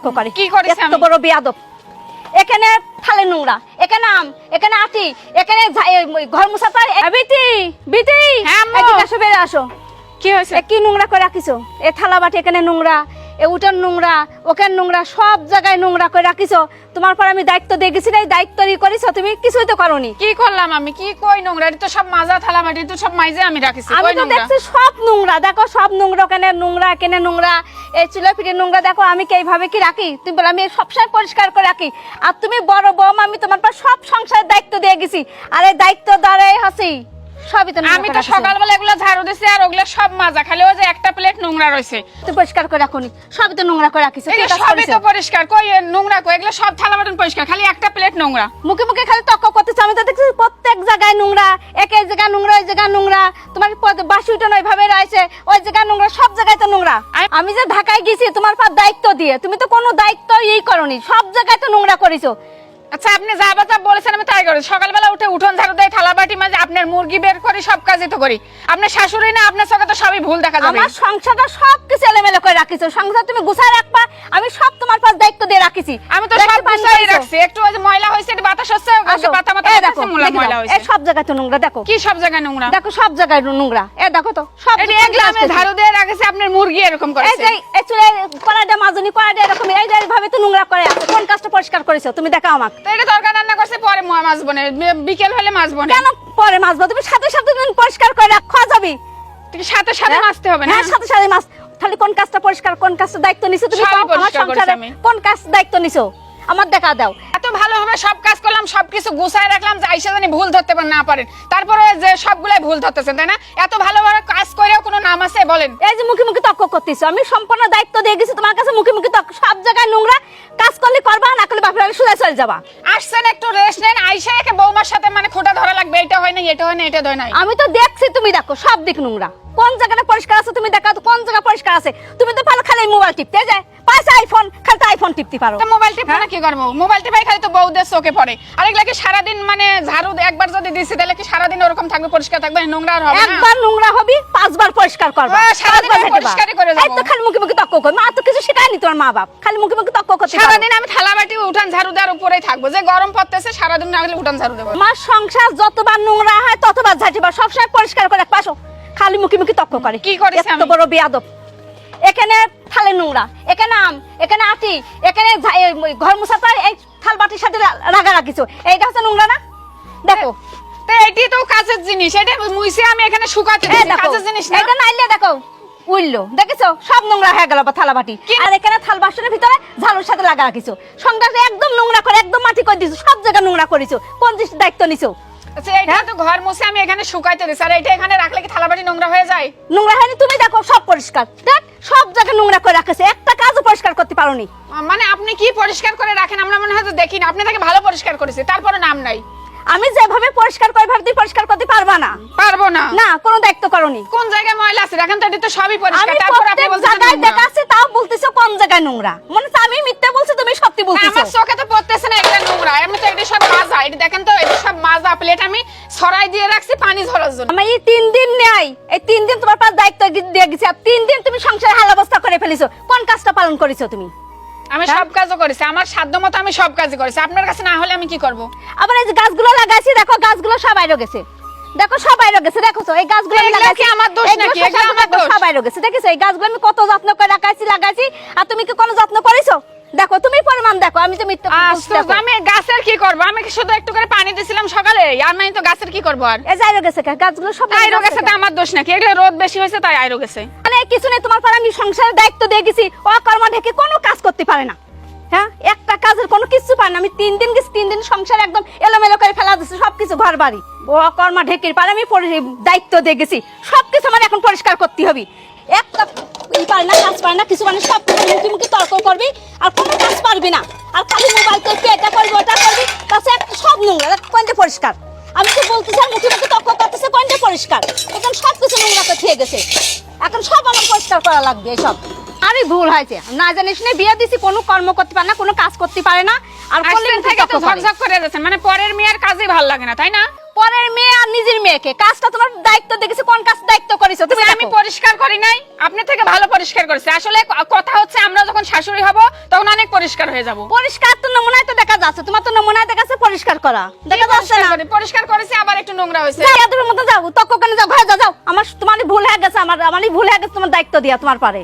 তক্ক করে। কি করেছি এত বড় বেয়াদব। এখানে থালে নোংরা, এখানে আম, এখানে আটি, এখানে ঘর মুছাতে বিটি বিটি হ্যাঁ আম্মু। এদিকে আসো, বেরে আসো। কি হয়েছে? কি নোংরা করে রাখিছো? এ থালা বাটি এখানে নোংরা, এ উঠান নোংরা, ওখানে নোংরা, সব জায়গায় নোংরা করে রাখিছো। তোমার পর আমি দায়িত্ব দিয়ে গেছি না, এই দায়িত্বই করিছো তুমি, কিছুই তো করোনি। কি করলাম আমি? কি কই নোংরা? এটা তো সব মাজা থালা মাটি তো সব মাইজে আমি রাখিছি। আমি কই তো নোংরা? দেখছি সব নোংরা, দেখো সব নোংরা, ওখানে নোংরা, এখানে নোংরা, এই চুলা ফিরে নোংরা। দেখো আমি কি এইভাবে কি রাখি? তুমি বলো আমি সবসময় পরিষ্কার করে রাখি। আর তুমি বড় বৌমা, আমি তোমার পর সব সংসারের দায়িত্ব দিয়ে গেছি, আর এই দায়িত্ব দ্বারাই হাসি সবই তো নোংরা আমি করে তো রাখিছো। সকালবেলা এগুলো ঝাড়ু দিছি আর ওগুলো সব মাজা, খালি ওই যে একটা প্লেট নোংরা রয়েছে। তুমি পরিষ্কার করে রাখোনি, সবই তো নোংরা করে রাখিছো। কি এগুলো কাজ সবই করেছো? তো পরিষ্কার, কই এ নোংরা কই? এগুলো সব থালা বাটন পরিষ্কার, খালি একটা প্লেট নোংরা। মুখে মুখে খালি তক্ক করতেছে। আমি তো দেখছি প্রত্যেক জায়গায় নোংরা, এক এক জায়গায় নোংরা, ওই জায়গায় নোংরা। তোমার বাসি উঠানো ওইভাবে রয়েছে, ওই জায়গায় নোংরা, সব জায়গায় তো নোংরা। আমি যে ঢাকায় গেছি তোমার পর দায়িত্ব দিয়ে, তুমি তো কোনো দায়িত্ব করোনি, সব জায়গায় তো নোংরা করেছো। আচ্ছা আপনি যা বাতা বলেছেন আমি তাই করি। সকালবেলা উঠে উঠোন ঝাড়ু দেয়, থালা বাটি মাঝে, আপনার মুরগি বের করি, সব কাজই তো করি। আপনার শাশুড়ি না, আপনার চোখে তো সবই ভুল দেখা যাবে। আমার সংসারটা সবকিছু এলোমেলো করে রাখিছো, সংসার তুমি গুছায় রাখবা, আমি সব তোমার পাশ দায়িত্ব দিয়ে রাখিছি। আমি তো দেখতে সব পানি গুছাই পাইছো? রাখছি। একটু ওই যে ময়লা হয়েছে, একটু বাতাস হচ্ছে, আসো, পাতা মাতা এই হচ্ছে, দেখো, ময়লা দেখে ময়লা দাও, হয়েছে। এই সব জায়গায় তো নোংরা, দেখো কি সব জায়গায় নোংরা? দেখো সব জায়গায় নোংরা, এ দেখো তো সব এটি এগুলো আমি ঝাড়ু দিয়ে রাখছি, আপনার মুরগি এরকম এই করেছে। যে এই চুলে কড়াইটা মাজনি, কড়াইটা এরকম এই যে এইভাবে তো নোংরা করে আছে। কোন কাজটা পরিষ্কার করেছো তুমি দেখাও আমাকে। তো এটা তরকারি রান্না করছে, পরে মাজবো না, বিকেল হলে মাজবো না। কেন পরে মাজবো? তুমি সাথে সাথে তুমি পরিষ্কার করে রাখা যাবে। ঠিক সাথে সাথে মাজতে হবে না? হ্যাঁ সাথে সাথে মাছ। তাহলে কোন কাজটা পরিষ্কার, কোন কাজটা দায়িত্ব নিছো তুমি? সবই কও, আমার পরিষ্কার করেছি সংসারে আমি। কোন কাজ দায়িত্ব নিছো আমার দেখা দাও। এত ভালোভাবে সব কাজ করলাম, সবকিছু গুছায় রাখলাম যে আইসা জানি ভুল ধরতে না পারেন। তারপরে যে সবগুলাই ভুল ধরতেছেন, তাই না? এত ভালোভাবে কাজ করেও কোনো নাম আছে বলেন? এই যে মুখে মুখে তর্ক করতেছো, আমি সম্পূর্ণ দায়িত্ব দিয়ে গেছি তোমার কাছে। মুখে মুখে তর্ক, সব জায়গায় নোংরা, কাজ করলে করবা, না করলে বাপের বাড়ি সোজা চলে যাবা। আসছেন একটু রেস্ট নেন, আইসা একে বৌমার সাথে মানে খোটা ধরা লাগবে, এটা হয় না, এটা হয় না, এটা হয় না। আমি তো দেখছি, তুমি দেখো সব দিক নোংরা। কোন জায়গাটা পরিষ্কার আছে তুমি দেখাও তো, কোন জায়গা পরিষ্কার আছে? তুমি তো ভালো খালি মোবাইল টিপতে যায়, পাশে আইফোন, খালি তো আইফোন টিপতে পারো। তো মোবাইল টিপে না কি করবো? মোবাইল টিপাই খালি তো বউদের চোখে পড়ে। আর এগুলা কি সারাদিন মানে ঝাড়ু একবার যদি দিছি তাহলে কি সারাদিন ওরকম থাকবে, পরিষ্কার থাকবে, নোংরা আর হবে না? একবার নোংরা হবি, পাঁচবার পরিষ্কার করবা। সারাদিন পাঁচবার আমি হেঁটে বা। পরিষ্কারই করে যাবো। এই তো খালি মুখে মুখে তর্ক কর, মা তো কিছু শেখায়নি তোমার মা বাপ, খালি মুখে মুখে তর্ক করতে পারো। সারাদিন আমি থালা বাটি উঠান ঝাড়ু দেওয়ার উপরেই থাকবো, যে গরম পড়তেছে সারাদিন না হলে উঠান ঝাড়ু দেবো। আমার সংসার যতবার নোংরা হয় ততবার ঝাঁটিবা, সবসময় পরিষ্কার করে পাশো, খালি মুখে মুখে তর্ক করে। কি করেছি এত আমি? বড় বেয়াদব। এখানে থালে নোংরা, এখানে আম, এখানে আটি, এখানে ঘর মুছাতে এই থাল বাটির সাথে লাগা রাখিছো, এইটা হচ্ছে নোংরা না? দেখো তো এটি তো কাজের জিনিস, এটা মুইছে আমি এখানে শুকাতে এই দিছি, দেখো, কাজের জিনিস না? এটা নাইলে দেখো উইললো, দেখেছো সব নোংরা হয়ে গেল বা থালা বাটি। আর এখানে থাল বাসনের ভিতরে ঝাড়ুর সাথে লাগা রাখিছো, সংসারটা একদম নোংরা করে, একদম মাটি করে দিছো, সব জায়গা নোংরা করেছো। কোন জিনিস দায়িত্ব নিছো? আচ্ছা এটা তো ঘর মুছে আমি এখানে শুকাইতে দিছি, আর এটা এখানে রাখলে কি থালা বাটি নোংরা হয়ে যায়? নোংরা হয়নি, তুমি দেখো সব পরিষ্কার, দেখ সব জায়গা নোংরা করে রাখেছে, একটা কাজও পরিষ্কার করতে পারোনি। মানে আপনি কি পরিষ্কার করে রাখেন? আমরা মনে হয় যে দেখি না, আপনি তাকে ভালো পরিষ্কার করেছে, তারপরে নাম নাই। আমি যেভাবে পরিষ্কার করে ভাবে তুমি পরিষ্কার করতে পারবা না। পারবো না? না, কোনো দায়িত্ব করোনি। কোন জায়গায় ময়লা আছে দেখেন তো, এটি তো সবই আমি পরিষ্কার, তারপর আপনি প্রত্যেক বলছেন জায়গায় নোংরা। দেখাচ্ছি, তাও বলতেছো কোন জায়গায় নোংরা। মনে হচ্ছে আমি মিথ্যা বলছি, তুমি সত্যি না, বলতেছো। আমার চোখে তো পড়তেছে না এগুলা নোংরা। আমি তো এটা সব মাজা, এটা দেখেন তো, এটা সব মাজা প্লেট আমি ছড়াই দিয়ে রাখছি পানি ঝরার জন্য। আমি এই 3 দিন নেই, এই 3 দিন তোমার পাশ দায়িত্ব দিয়ে গেছি, আর 3 দিন তুমি সংসারে হালাবস্তা করে ফেলেছো। কোন কাজটা পালন করেছো তুমি? আমি সব কাজও করেছি, আমার সাধ্য মতো আমি সব কাজই করেছি। আপনার কাছে না হলে আমি কি করব? আবার এই যে গাছগুলো লাগাইছি, দেখো গাছগুলো সব বাইরে গেছে, দেখো সব বাইরে গেছে, দেখোছো এই গাছগুলো আমি এগুলা কি লাগাইছি, আমার দোষ এগুলো নাকি? সব এগুলা আমার দোষ? সব বাইরে গেছে, দেখেছো এই গাছগুলো আমি কত যত্ন করে লাগাইছি, আর তুমি কি কোনো যত্ন করেছো? দেখো তুমি প্রমাণ দেখো, আমি তো মিথ্যা বলছি, দেখো। আমি গাছের কি করব? আমি কি শুধু একটু করে পানি দিছিলাম সকালে, আর নাই তো গাছের কি করব? আর এই যে আইরো গেছে, গাছগুলো সব আইরো গেছে তো আমার দোষ নাকি? এগুলো রোদ বেশি হয়েছে তাই আইরো গেছে। মানে কিছু নেই, তোমার পর আমি সংসারের দায়িত্ব দিয়ে গেছি, অকর্মা ঢেকে কোনো কাজ করতে পারে না। হ্যাঁ, একটা কাজের কোনো কিছু পারে না। আমি 3 দিন গেছি, 3 দিন সংসার একদম এলোমেলো করে ফেলা দিচ্ছি, সবকিছু ঘর বাড়ি অকর্মা ঢেকির পারে আমি দায়িত্ব দিয়ে গেছি, সবকিছু আমার এখন পরিষ্কার করতে হবে। একটা পারে না, কাজ পারে না, কিছু মানে সব মুখে মুখে তর্ক করবি, আর কোনো কাজ পারবি না, আর খালি মোবাইল করবি, এটা করবি ওটা করবি, তাছাড়া একটা সব নোংরা, কোনটা পরিষ্কার? আমি তো বলতেছি আর মুখে মুখে তর্ক করতেছে, কোনটা পরিষ্কার? এখন সব কিছু নোংরা করে খেয়ে গেছে, এখন সব আমার পরিষ্কার করা লাগবে। এসব আরে ভুল হয়েছে, না জানিস না বিয়ে দিছি, কোনো কর্ম করতে পারে না, কোনো কাজ করতে পারে না, আর করলে আসছেন মুখে থেকে তো তর্ক করে। ঝকঝক করে যাচ্ছেন, মানে পরের মেয়ের কাজই ভালো লাগে না, তাই না? পরের মেয়ে আর নিজের মেয়েকে কাজটা তোমার দায়িত্ব দেখেছি, কোন কাজ দায়িত্ব করেছো তুমি? আমি পরিষ্কার করি নাই, আপনি থেকে ভালো পরিষ্কার করেছে। আসলে কথা হচ্ছে আমরা যখন শাশুড়ি হব তখন অনেক পরিষ্কার হয়ে যাব। পরিষ্কার তো নমুনায় তো দেখা যাচ্ছে, তোমার তো নমুনায় দেখাচ্ছে পরিষ্কার করা দেখা যাচ্ছে না। পরিষ্কার করেছে আবার একটু নোংরা হয়েছে। যাও এদের মতো যাও, তখন যাও, ঘরে যাও, যাও। আমার তোমারই ভুল হয়ে গেছে, আমারই ভুল হয়ে গেছে তোমার দায়িত্ব দিয়া তোমার পারে।